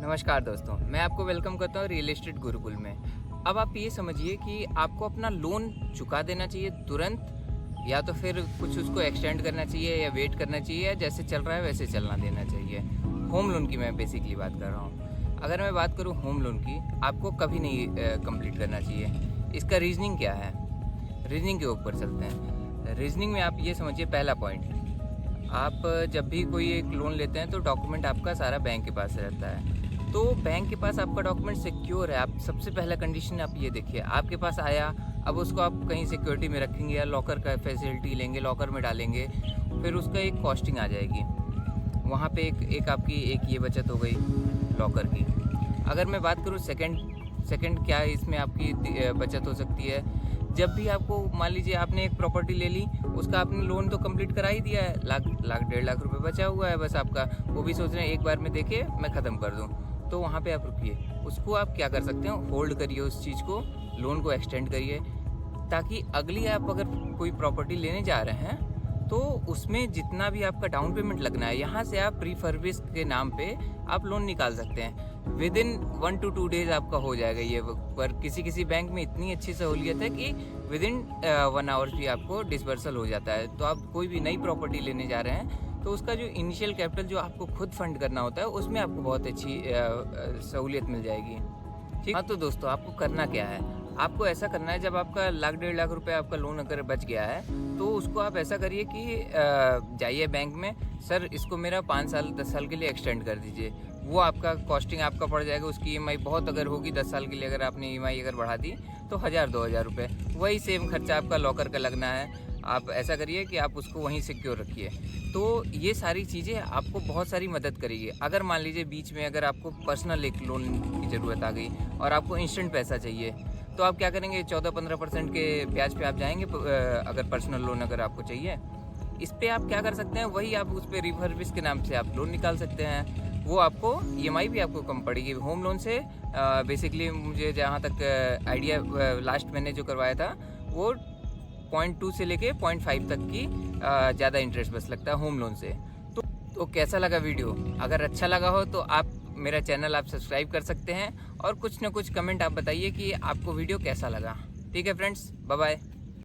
नमस्कार दोस्तों, मैं आपको वेलकम करता हूँ रियल एस्टेट गुरुकुल में। अब आप ये समझिए कि आपको अपना लोन चुका देना चाहिए तुरंत, या तो फिर कुछ उसको एक्सटेंड करना चाहिए या वेट करना चाहिए, या जैसे चल रहा है वैसे चलना देना चाहिए। होम लोन की मैं बेसिकली बात कर रहा हूँ। अगर मैं बात करूँ होम लोन की, आपको कभी नहीं कंप्लीट करना चाहिए। इसका रीजनिंग क्या है? रीजनिंग के ऊपर चलते हैं। रीजनिंग में आप ये समझिए, पहला पॉइंट, आप जब भी कोई एक लोन लेते हैं तो डॉक्यूमेंट आपका सारा बैंक के पास रहता है। तो बैंक के पास आपका डॉक्यूमेंट सिक्योर है। आप सबसे पहला कंडीशन आप ये देखिए, आपके पास आया, अब उसको आप कहीं सिक्योरिटी में रखेंगे या लॉकर का फैसिलिटी लेंगे, लॉकर में डालेंगे, फिर उसका एक कॉस्टिंग आ जाएगी। वहाँ पे एक आपकी एक ये बचत हो गई लॉकर की। अगर मैं बात करूँ सेकंड क्या है इसमें आपकी बचत हो सकती है, जब भी आपको मान लीजिए आपने एक प्रॉपर्टी ले ली, उसका आपने लोन तो कंप्लीट करा ही दिया है, लाख 1.5 लाख रुपए बचा हुआ है बस आपका, वो भी सोच रहे हैं एक बार में देके मैं ख़त्म कर दूं, तो वहाँ पे आप रुकिए। उसको आप क्या कर सकते हो, होल्ड करिए उस चीज़ को, लोन को एक्सटेंड करिए, ताकि अगली आप अगर कोई प्रॉपर्टी लेने जा रहे हैं तो उसमें जितना भी आपका डाउन पेमेंट लगना है, यहाँ से आप प्रीफर्बिश के नाम पे आप लोन निकाल सकते हैं। विद इन 1 to 2 डेज आपका हो जाएगा ये। पर किसी बैंक में इतनी अच्छी सहूलियत है कि विद इन 1 आवर भी आपको डिसबर्सल हो जाता है। तो आप कोई भी नई प्रॉपर्टी लेने जा रहे हैं तो उसका जो इनिशियल कैपिटल जो आपको खुद फंड करना होता है, उसमें आपको बहुत अच्छी सहूलियत मिल जाएगी। ठीक। हाँ, तो दोस्तों आपको करना क्या है, आपको ऐसा करना है, जब आपका 1.5 लाख रुपए आपका लोन अगर बच गया है तो उसको आप ऐसा करिए कि जाइए बैंक में, सर इसको मेरा 5 साल 10 साल के लिए एक्सटेंड कर दीजिए। वो आपका कॉस्टिंग आपका पड़ जाएगा, उसकी ईएमआई बहुत अगर होगी 10 साल के लिए, अगर आपने ईएमआई अगर बढ़ा दी तो 1000-2000 रुपये, वही सेम खर्चा आपका लॉकर का लगना है। आप ऐसा करिए कि आप उसको वहीं सिक्योर रखिए। तो ये सारी चीज़ें आपको बहुत सारी मदद करेगी। अगर मान लीजिए बीच में अगर आपको पर्सनल एक लोन की ज़रूरत आ गई और आपको इंस्टेंट पैसा चाहिए, तो आप क्या करेंगे, 14-15% के ब्याज पे आप जाएंगे। अगर पर्सनल लोन अगर आपको चाहिए, इस पे आप क्या कर सकते हैं, वही आप उस पर रिफर्बिश के नाम से आप लोन निकाल सकते हैं। वो आपको ईएमआई भी आपको कम पड़ेगी होम लोन से। बेसिकली मुझे जहाँ तक आइडिया लास्ट मैंने जो करवाया था, वो 0.2 से लेके 0.5 तक की ज़्यादा इंटरेस्ट बस लगता है होम लोन से। तो कैसा लगा वीडियो? अगर अच्छा लगा हो तो आप मेरा चैनल आप सब्सक्राइब कर सकते हैं, और कुछ ना कुछ कमेंट आप बताइए कि आपको वीडियो कैसा लगा। ठीक है फ्रेंड्स, बाय बाय।